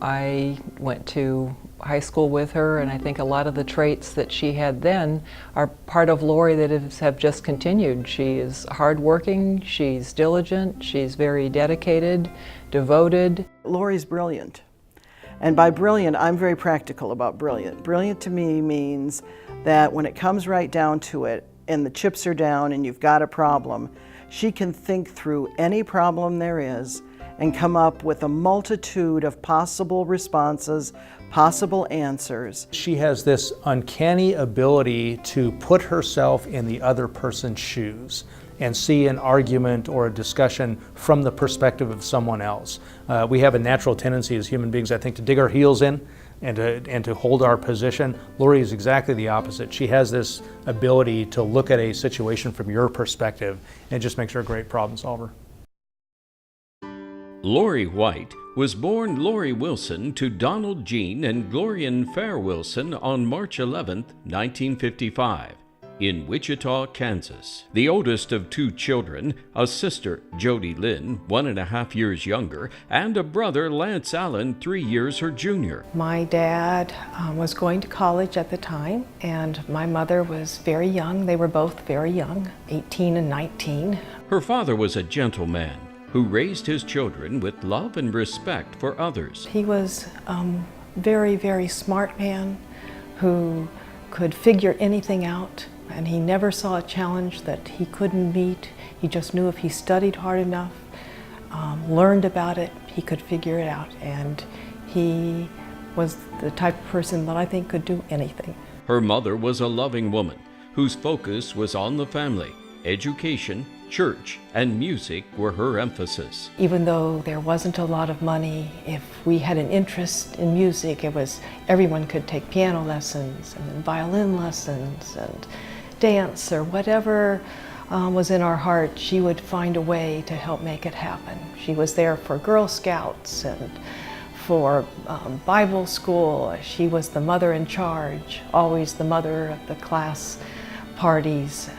I went to high school with her, and I think a lot of the traits that she had then are part of Lori that have just continued. She is hardworking, she's diligent, she's very dedicated, devoted. Lori's brilliant. And by brilliant, I'm very practical about brilliant. Brilliant to me means that when it comes right down to it, and the chips are down and you've got a problem, she can think through any problem there is and come up with a multitude of possible responses, possible answers. She has this uncanny ability to put herself in the other person's shoes and see an argument or a discussion from the perspective of someone else. We have a natural tendency as human beings, I think, to dig our heels in and to hold our position. Lori is exactly the opposite. She has this ability to look at a situation from your perspective, and it just makes her a great problem solver. Lori White was born Lori Wilson to Donald Jean and Glorian Fair Wilson on March 11, 1955, in Wichita, Kansas. The oldest of two children, a sister, Jody Lynn, 1.5 years younger, and a brother, Lance Allen, 3 years her junior. My dad was going to college at the time, and my mother was very young. They were both very young, 18 and 19. Her father was a gentleman who raised his children with love and respect for others. He was a very, very smart man who could figure anything out, and he never saw a challenge that he couldn't meet. He just knew if he studied hard enough, learned about it, he could figure it out, and he was the type of person that I think could do anything. Her mother was a loving woman whose focus was on the family. Education, church, and music were her emphasis. Even though there wasn't a lot of money, if we had an interest in music, everyone could take piano lessons and violin lessons and dance or whatever was in our heart. She would find a way to help make it happen. She was there for Girl Scouts and for Bible school. She was the mother in charge, always the mother of the class parties.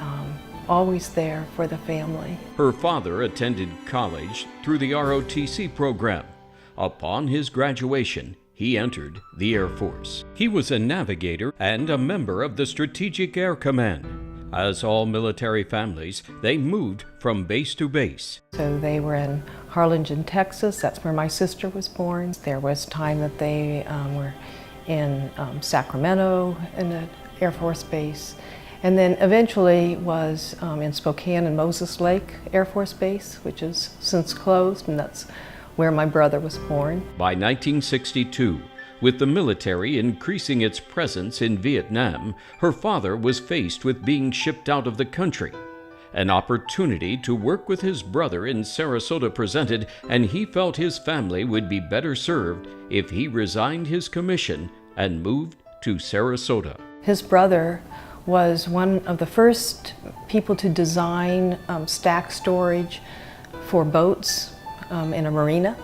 Always there for the family. Her father attended college through the ROTC program. Upon his graduation, he entered the Air Force. He was a navigator and a member of the Strategic Air Command. As all military families, they moved from base to base. So they were in Harlingen, Texas. That's where my sister was born. There was time that they were in Sacramento in the Air Force Base. And then eventually was in Spokane and Moses Lake Air Force Base, which is since closed, and that's where my brother was born. By 1962, with the military increasing its presence in Vietnam, her father was faced with being shipped out of the country. An opportunity to work with his brother in Sarasota presented, and he felt his family would be better served if he resigned his commission and moved to Sarasota. His brother was one of the first people to design stack storage for boats in a marina.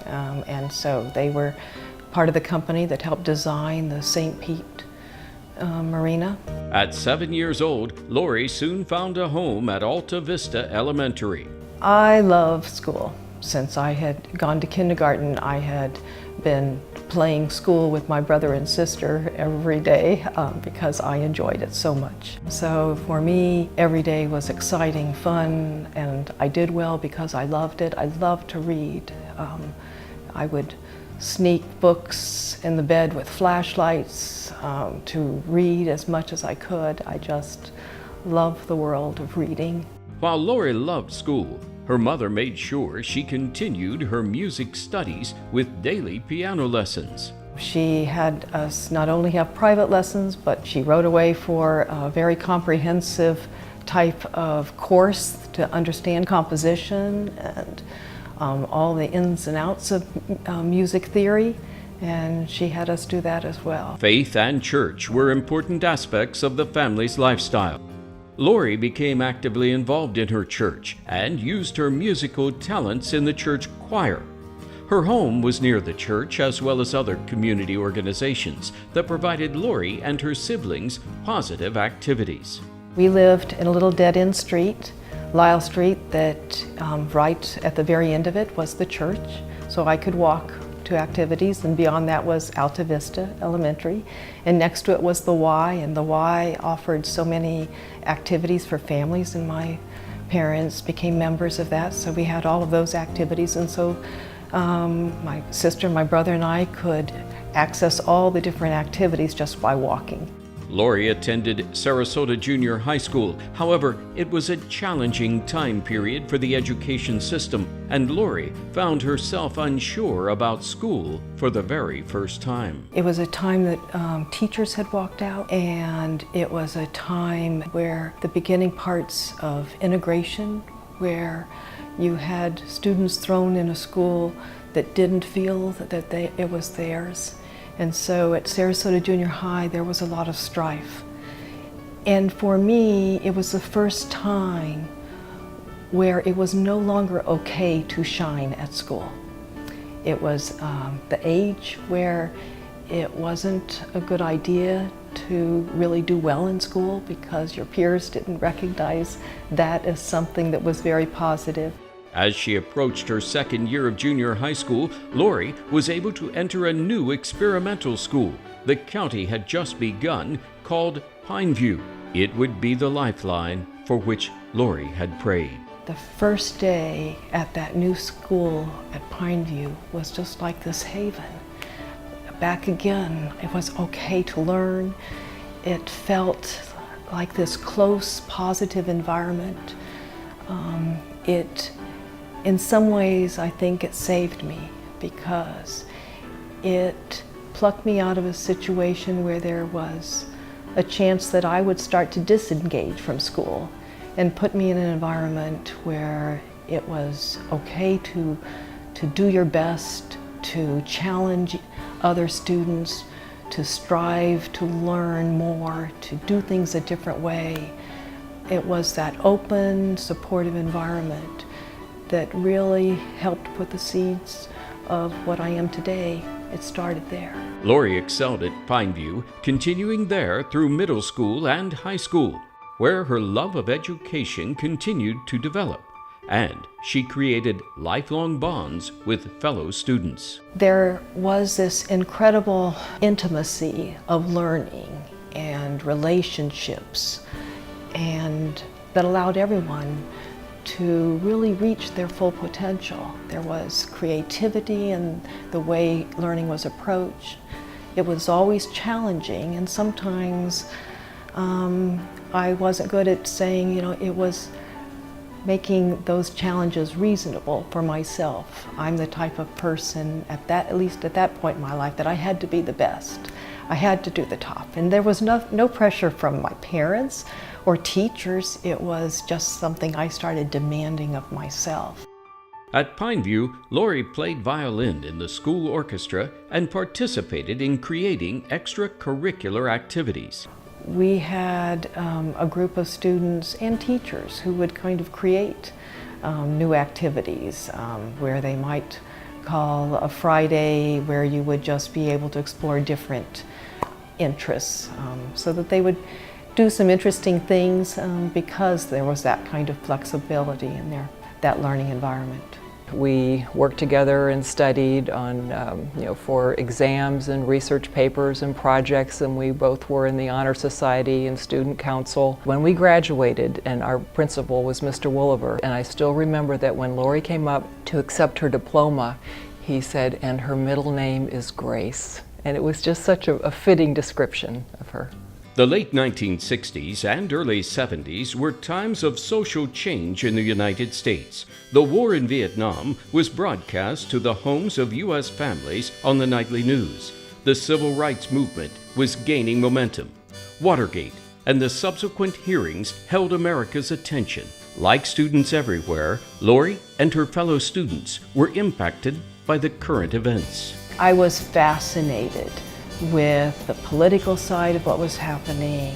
And so they were part of the company that helped design the St. Pete Marina. At 7 years old, Lori soon found a home at Alta Vista Elementary. I love school. Since I had gone to kindergarten, I had been playing school with my brother and sister every day because I enjoyed it so much. So for me, every day was exciting, fun, and I did well because I loved it. I loved to read. I would sneak books in the bed with flashlights to read as much as I could. I just loved the world of reading. While Lori loved school, her mother made sure she continued her music studies with daily piano lessons. She had us not only have private lessons, but she wrote away for a very comprehensive type of course to understand composition and all the ins and outs of music theory, and she had us do that as well. Faith and church were important aspects of the family's lifestyle. Lori became actively involved in her church and used her musical talents in the church choir. Her home was near the church as well as other community organizations that provided Lori and her siblings positive activities. We lived in a little dead-end street, Lyle Street, that right at the very end of it was the church, so I could walk to activities, and beyond that was Alta Vista Elementary, and next to it was the Y, and the Y offered so many activities for families, and my parents became members of that, so we had all of those activities, and so my sister, my brother, and I could access all the different activities just by walking. Lori attended Sarasota Junior High School. However, it was a challenging time period for the education system, and Lori found herself unsure about school for the very first time. It was a time that teachers had walked out, and it was a time where the beginning parts of integration, where you had students thrown in a school that didn't feel that it was theirs. And so at Sarasota Junior High, there was a lot of strife. And for me, it was the first time where it was no longer okay to shine at school. It was the age where it wasn't a good idea to really do well in school because your peers didn't recognize that as something that was very positive. As she approached her second year of junior high school, Lori was able to enter a new experimental school the county had just begun called Pineview. It would be the lifeline for which Lori had prayed. The first day at that new school at Pineview was just like this haven. Back again, it was okay to learn. It felt like this close, positive environment. In some ways, I think it saved me because it plucked me out of a situation where there was a chance that I would start to disengage from school and put me in an environment where it was okay to do your best, to challenge other students, to strive to learn more, to do things a different way. It was that open, supportive environment that really helped put the seeds of what I am today. It started there. Lori excelled at Pineview, continuing there through middle school and high school, where her love of education continued to develop, and she created lifelong bonds with fellow students. There was this incredible intimacy of learning and relationships, and that allowed everyone to really reach their full potential. There was creativity in the way learning was approached. It was always challenging, and sometimes I wasn't good at saying, it was making those challenges reasonable for myself. I'm the type of person at least at that point in my life, that I had to be the best. I had to do the top, and there was no pressure from my parents or teachers. It was just something I started demanding of myself. At Pineview, Lori played violin in the school orchestra and participated in creating extracurricular activities. We had a group of students and teachers who would kind of create new activities where they might call a Friday where you would just be able to explore different interests, so that they would do some interesting things because there was that kind of flexibility in that learning environment. We worked together and studied on, for exams and research papers and projects, and we both were in the Honor Society and Student Council. When we graduated, and our principal was Mr. Wooliver, and I still remember that when Lori came up to accept her diploma, he said, "And her middle name is Grace." And it was just such a fitting description of her. The late 1960s and early 70s were times of social change in the United States. The war in Vietnam was broadcast to the homes of U.S. families on the nightly news. The civil rights movement was gaining momentum. Watergate and the subsequent hearings held America's attention. Like students everywhere, Lori and her fellow students were impacted by the current events. I was fascinated with the political side of what was happening,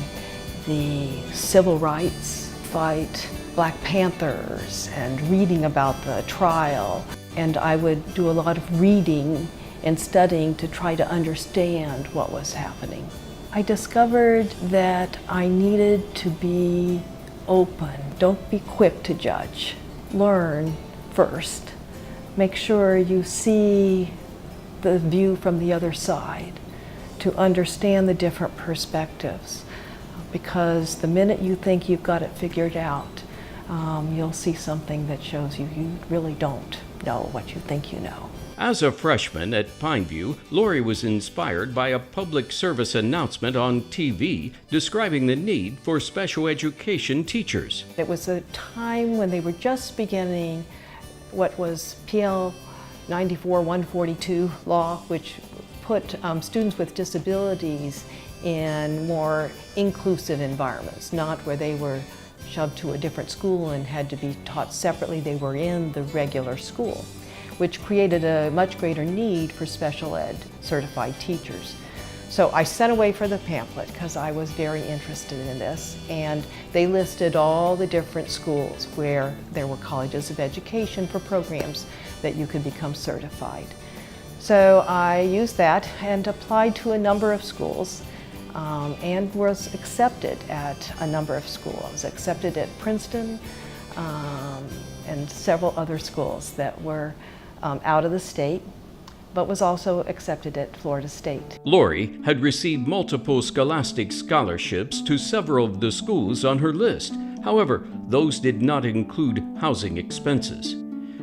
the civil rights fight, Black Panthers, and reading about the trial. And I would do a lot of reading and studying to try to understand what was happening. I discovered that I needed to be open. Don't be quick to judge. Learn first. Make sure you see the view from the other side, to understand the different perspectives. Because the minute you think you've got it figured out, you'll see something that shows you really don't know what you think you know. As a freshman at Pineview, Lori was inspired by a public service announcement on TV describing the need for special education teachers. It was a time when they were just beginning what was PL 94-142 law, which put students with disabilities in more inclusive environments, not where they were shoved to a different school and had to be taught separately. They were in the regular school, which created a much greater need for special ed certified teachers. So I sent away for the pamphlet because I was very interested in this, and they listed all the different schools where there were colleges of education for programs that you could become certified. So I used that and applied to a number of schools and was accepted at a number of schools. I was accepted at Princeton and several other schools that were out of the state, but was also accepted at Florida State. Lori had received multiple scholastic scholarships to several of the schools on her list. However, those did not include housing expenses.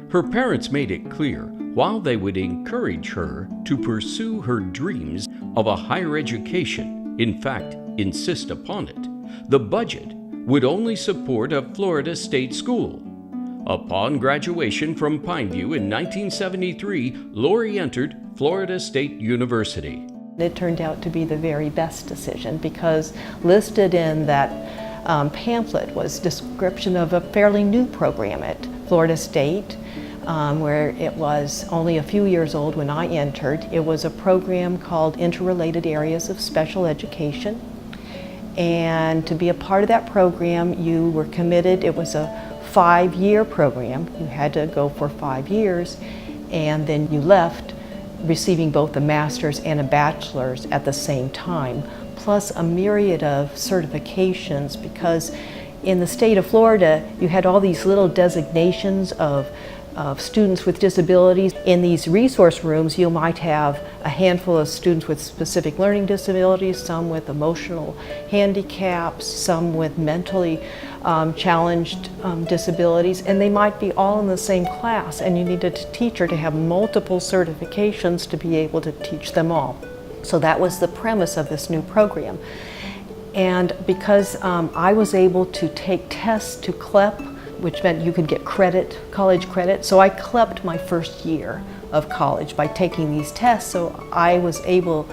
Her parents made it clear, while they would encourage her to pursue her dreams of a higher education, in fact, insist upon it, the budget would only support a Florida State school. Upon graduation from Pineview in 1973, Lori entered Florida State University. It turned out to be the very best decision because listed in that pamphlet was description of a fairly new program at Florida State, where it was only a few years old when I entered. It was a program called Interrelated Areas of Special Education. And to be a part of that program, you were committed. It was a 5-year program. You had to go for 5 years, and then you left receiving both a master's and a bachelor's at the same time, plus a myriad of certifications, because in the state of Florida, you had all these little designations of students with disabilities. In these resource rooms, you might have a handful of students with specific learning disabilities, some with emotional handicaps, some with mentally challenged disabilities, and they might be all in the same class, and you needed a teacher to have multiple certifications to be able to teach them all. So that was the premise of this new program. And because I was able to take tests to CLEP, which meant you could get credit, college credit. So I CLEP'd my first year of college by taking these tests, so I was able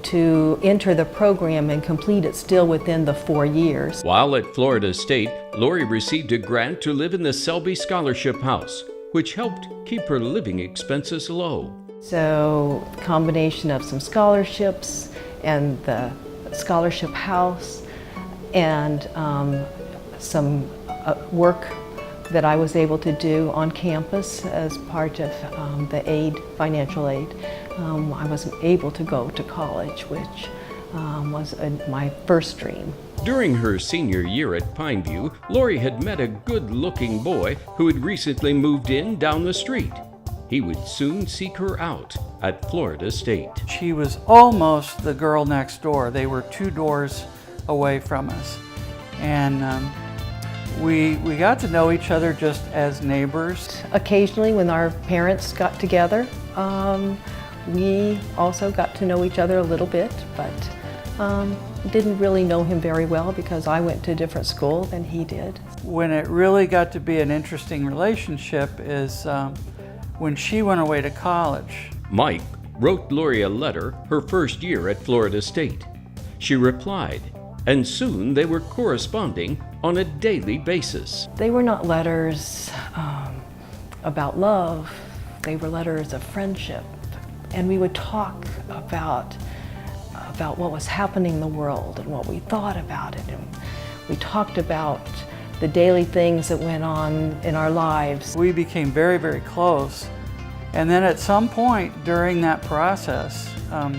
to enter the program and complete it still within the 4 years. While at Florida State, Lori received a grant to live in the Selby Scholarship House, which helped keep her living expenses low. So a combination of some scholarships and the scholarship house and some work that I was able to do on campus as part of the aid, financial aid. I was able to go to college, which was my first dream. During her senior year at Pineview, Lori had met a good-looking boy who had recently moved in down the street. He would soon seek her out at Florida State. She was almost the girl next door. They were 2 doors away from us. And we got to know each other just as neighbors. Occasionally when our parents got together, we also got to know each other a little bit, but didn't really know him very well because I went to a different school than he did. When it really got to be an interesting relationship is when she went away to college. Mike wrote Lori a letter her first year at Florida State. She replied, and soon they were corresponding on a daily basis. They were not letters about love, they were letters of friendship. And we would talk about what was happening in the world and what we thought about it. And we talked about the daily things that went on in our lives. We became very, very close. And then at some point during that process, I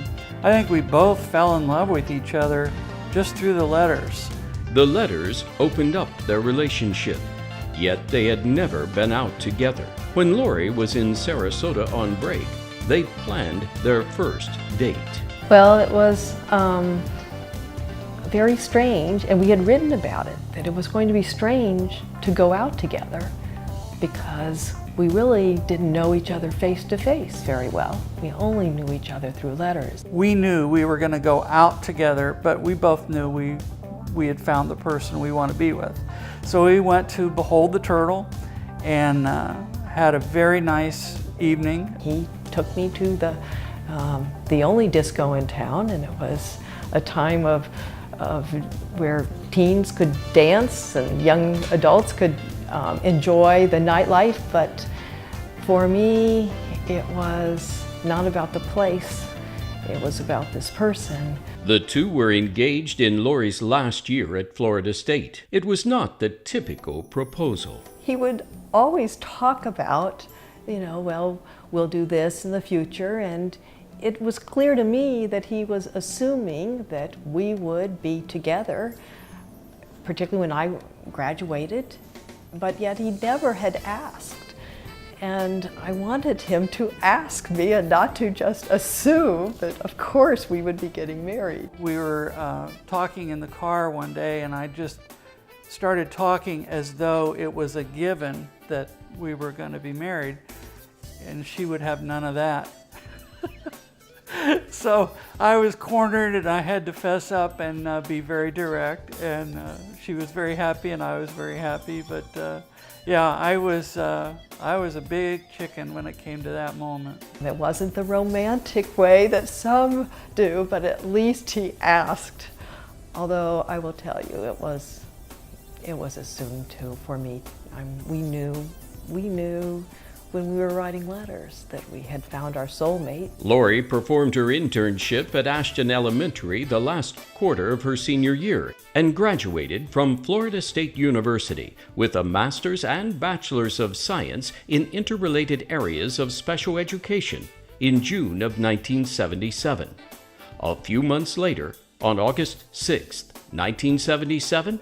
think we both fell in love with each other just through the letters. The letters opened up their relationship, yet they had never been out together. When Lori was in Sarasota on break, they planned their first date. Well, it was very strange, and we had written about it, that it was going to be strange to go out together because we really didn't know each other face to face very well. We only knew each other through letters. We knew we were going to go out together, but we both knew we had found the person we want to be with. So we went to Behold the Turtle and had a very nice evening. He took me to the only disco in town, and it was a time of where teens could dance and young adults could enjoy the nightlife. But for me, it was not about the place, it was about this person. The two were engaged in Lori's last year at Florida State. It was not the typical proposal. He would always talk about, well, we'll do this in the future, and it was clear to me that he was assuming that we would be together, particularly when I graduated, but yet he never had asked. And I wanted him to ask me and not to just assume that, of course, we would be getting married. We were talking in the car one day, and I just started talking as though it was a given that we were going to be married, and she would have none of that. So I was cornered, and I had to fess up and be very direct, and she was very happy and I was very happy. But yeah, I was a big chicken when it came to that moment. It wasn't the romantic way that some do, but at least he asked. Although I will tell you, it was assumed too for me. We knew when we were writing letters that we had found our soulmate. Lori performed her internship at Ashton Elementary the last quarter of her senior year and graduated from Florida State University with a Master's and Bachelor's of Science in interrelated areas of special education in June of 1977. A few months later, on August 6, 1977,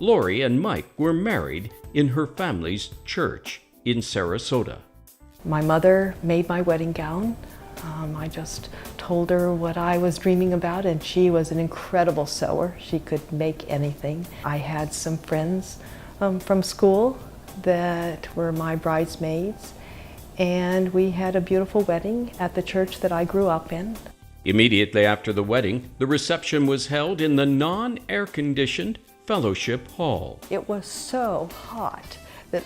Lori and Mike were married in her family's church in Sarasota. My mother made my wedding gown. I just told her what I was dreaming about, and she was an incredible sewer. She could make anything. I had some friends from school that were my bridesmaids, and we had a beautiful wedding at the church that I grew up in. Immediately after the wedding, the reception was held in the non-air-conditioned Fellowship Hall. It was so hot that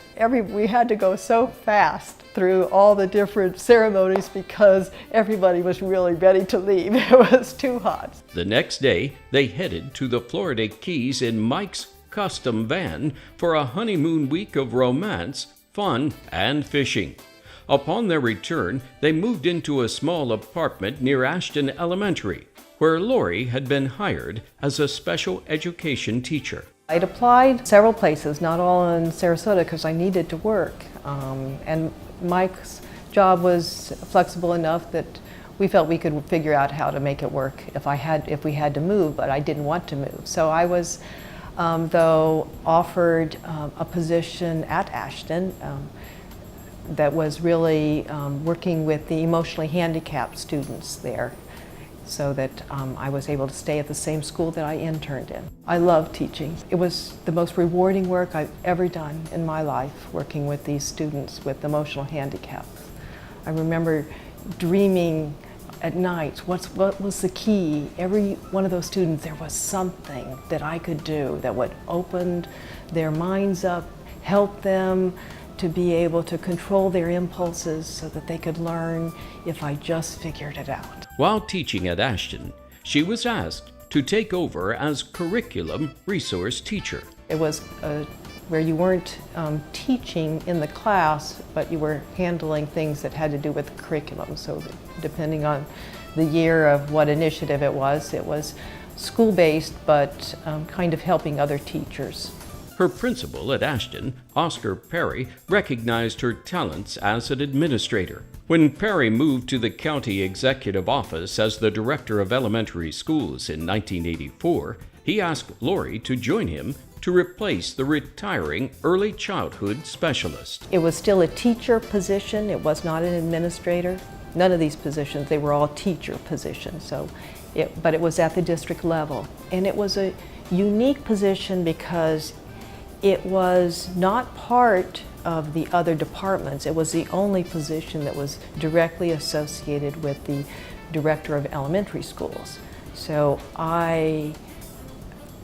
we had to go so fast through all the different ceremonies because everybody was really ready to leave. It was too hot. The next day, they headed to the Florida Keys in Mike's custom van for a honeymoon week of romance, fun, and fishing. Upon their return, they moved into a small apartment near Ashton Elementary, where Lori had been hired as a special education teacher. I'd applied several places, not all in Sarasota, because I needed to work. And Mike's job was flexible enough that we felt we could figure out how to make it work if we had to move, but I didn't want to move. So I was, though, offered a position at Ashton that was really working with the emotionally handicapped students there, so that I was able to stay at the same school that I interned in. I love teaching. It was the most rewarding work I've ever done in my life, working with these students with emotional handicaps. I remember dreaming at night, what was the key? Every one of those students, there was something that I could do that would open their minds up, help them to be able to control their impulses so that they could learn if I just figured it out. While teaching at Ashton, she was asked to take over as curriculum resource teacher. It was where you weren't teaching in the class, but you were handling things that had to do with the curriculum. So depending on the year of what initiative it was school-based, but kind of helping other teachers. Her principal at Ashton, Oscar Perry, recognized her talents as an administrator. When Perry moved to the county executive office as the director of elementary schools in 1984, he asked Lori to join him to replace the retiring early childhood specialist. It was still a teacher position. It was not an administrator. none of these positions, they were all teacher positions, but it was at the district level. And it was a unique position because it was not part of the other departments. It was the only position that was directly associated with the director of elementary schools. So I,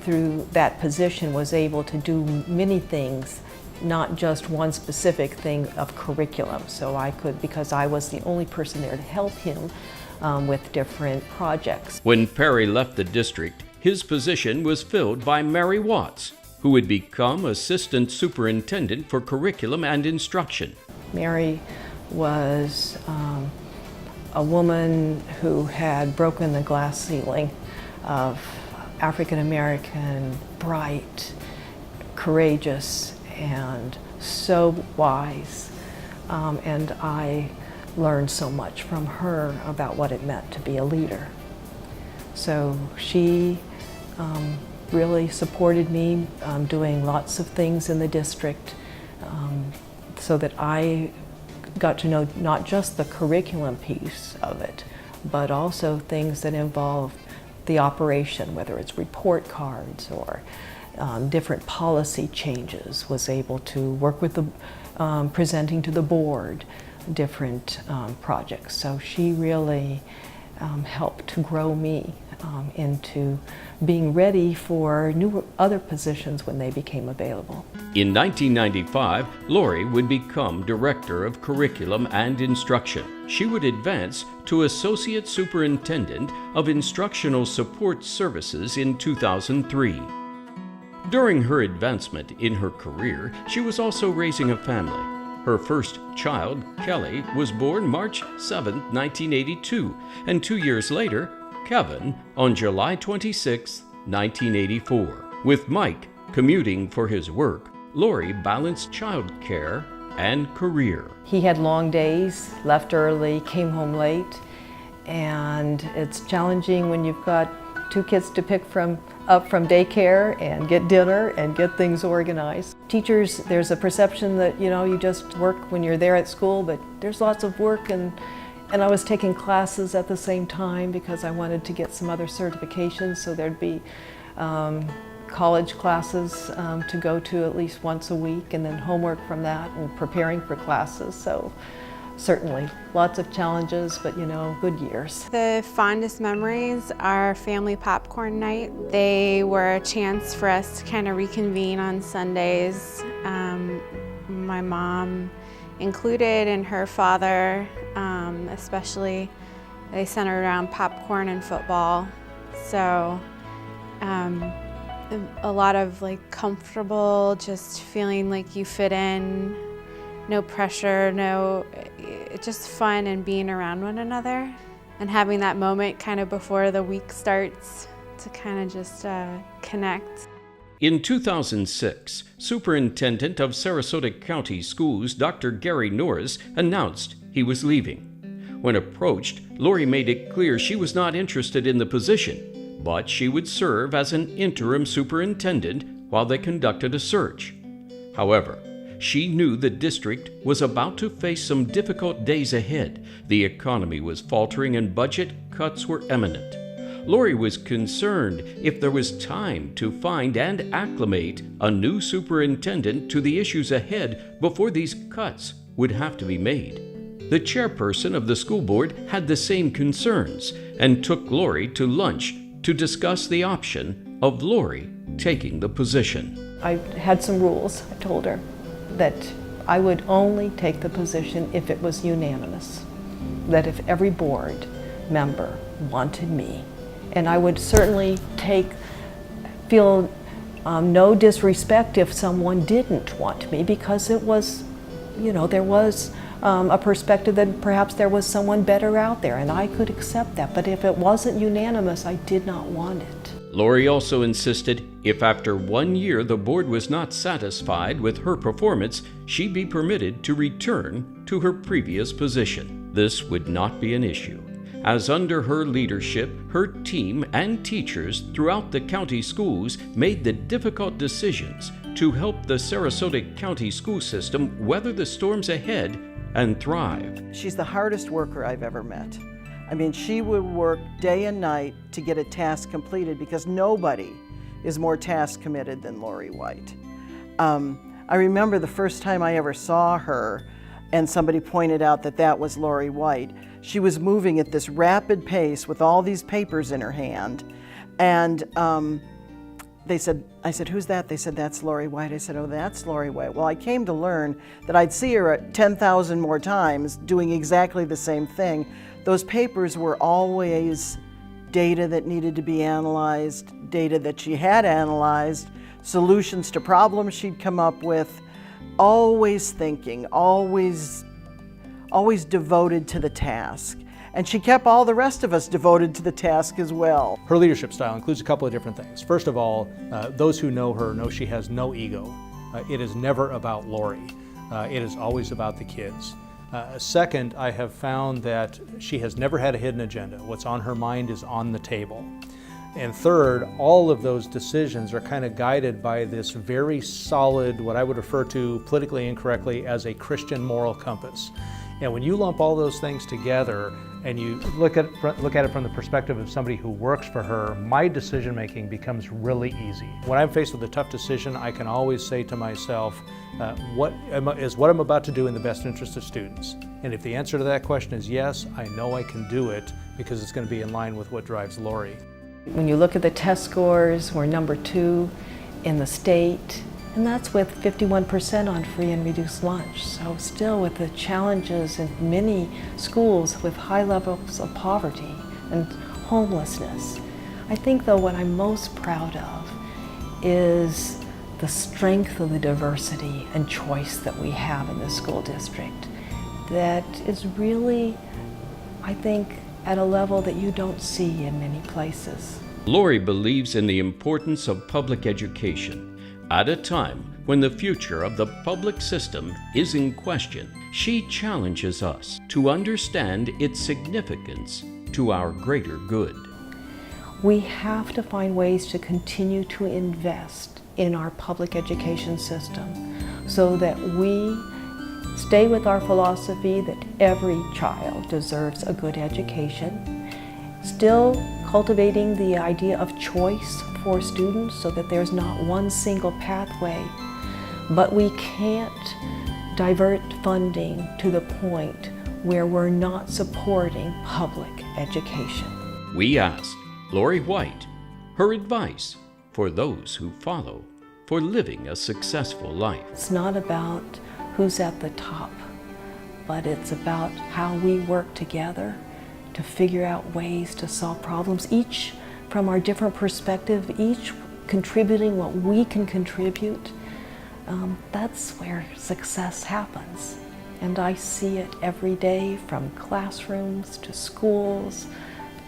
through that position, was able to do many things, not just one specific thing of curriculum. So I could, because I was the only person there to help him with different projects. When Perry left the district, his position was filled by Mary Watts, who would become Assistant Superintendent for Curriculum and Instruction. Mary was a woman who had broken the glass ceiling of African American, bright, courageous, and so wise. And I learned so much from her about what it meant to be a leader. So she really supported me doing lots of things in the district so that I got to know not just the curriculum piece of it, but also things that involve the operation, whether it's report cards or different policy changes. Was able to work with the presenting to the board different projects. So she really helped to grow me into being ready for other positions when they became available. In 1995, Lori would become Director of Curriculum and Instruction. She would advance to Associate Superintendent of Instructional Support Services in 2003. During her advancement in her career, she was also raising a family. Her first child, Kelly, was born March 7, 1982, and 2 years later, Kevin, on July 26, 1984. With Mike commuting for his work, Lori balanced child care and career. He had long days, left early, came home late, and it's challenging when you've got 2 kids to pick up from daycare and get dinner and get things organized. Teachers, there's a perception that, you just work when you're there at school, but there's lots of work, and I was taking classes at the same time because I wanted to get some other certifications, so there'd be college classes to go to at least once a week, and then homework from that and preparing for classes. So certainly lots of challenges, but good years. The fondest memories are family popcorn night. They were a chance for us to kind of reconvene on Sundays. My mom included, and her father especially, they centered around popcorn and football. So a lot of comfortable, just feeling like you fit in, no pressure, just fun and being around one another and having that moment kind of before the week starts to kind of just connect. In 2006, Superintendent of Sarasota County Schools, Dr. Gary Norris, announced he was leaving. When approached, Lori made it clear she was not interested in the position, but she would serve as an interim superintendent while they conducted a search. However, she knew the district was about to face some difficult days ahead. The economy was faltering and budget cuts were imminent. Lori was concerned if there was time to find and acclimate a new superintendent to the issues ahead before these cuts would have to be made. The chairperson of the school board had the same concerns and took Lori to lunch to discuss the option of Lori taking the position. I had some rules. I told her that I would only take the position if it was unanimous, that if every board member wanted me. And I would certainly feel no disrespect if someone didn't want me, because it was, there was a perspective that perhaps there was someone better out there, and I could accept that. But if it wasn't unanimous, I did not want it. Lori also insisted if after 1 year the board was not satisfied with her performance, she be permitted to return to her previous position. This would not be an issue, as under her leadership, her team and teachers throughout the county schools made the difficult decisions to help the Sarasota County school system weather the storms ahead and thrive. She's the hardest worker I've ever met. I mean, she would work day and night to get a task completed because nobody is more task committed than Lori White. I remember the first time I ever saw her and somebody pointed out that that was Lori White. She was moving at this rapid pace with all these papers in her hand. And I said, who's that? They said, that's Lori White. I said, oh, that's Lori White. Well, I came to learn that I'd see her 10,000 more times doing exactly the same thing. Those papers were always data that needed to be analyzed, data that she had analyzed, solutions to problems she'd come up with, always thinking, always devoted to the task. And she kept all the rest of us devoted to the task as well. Her leadership style includes a couple of different things. First of all, those who know her know she has no ego. It is never about Lori. It is always about the kids. Second, I have found that she has never had a hidden agenda. What's on her mind is on the table. And third, all of those decisions are kind of guided by this very solid, what I would refer to politically incorrectly as a Christian moral compass. And when you lump all those things together and you look at it from the perspective of somebody who works for her, my decision making becomes really easy. When I'm faced with a tough decision, I can always say to myself, what I'm about to do in the best interest of students? And if the answer to that question is yes, I know I can do it because it's going to be in line with what drives Lori. When you look at the test scores, we're number 2 in the state, and that's with 51% on free and reduced lunch. So still with the challenges in many schools with high levels of poverty and homelessness. I think though what I'm most proud of is the strength of the diversity and choice that we have in the school district. That is really, I think, at a level that you don't see in many places. Lori believes in the importance of public education. At a time when the future of the public system is in question, she challenges us to understand its significance to our greater good. We have to find ways to continue to invest in our public education system so that we stay with our philosophy that every child deserves a good education, still cultivating the idea of choice for students so that there's not one single pathway, but we can't divert funding to the point where we're not supporting public education. We asked Lori White her advice for those who follow for living a successful life. It's not about who's at the top, but it's about how we work together to figure out ways to solve problems, each from our different perspective, each contributing what we can contribute. That's where success happens. And I see it every day from classrooms to schools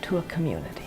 to a community.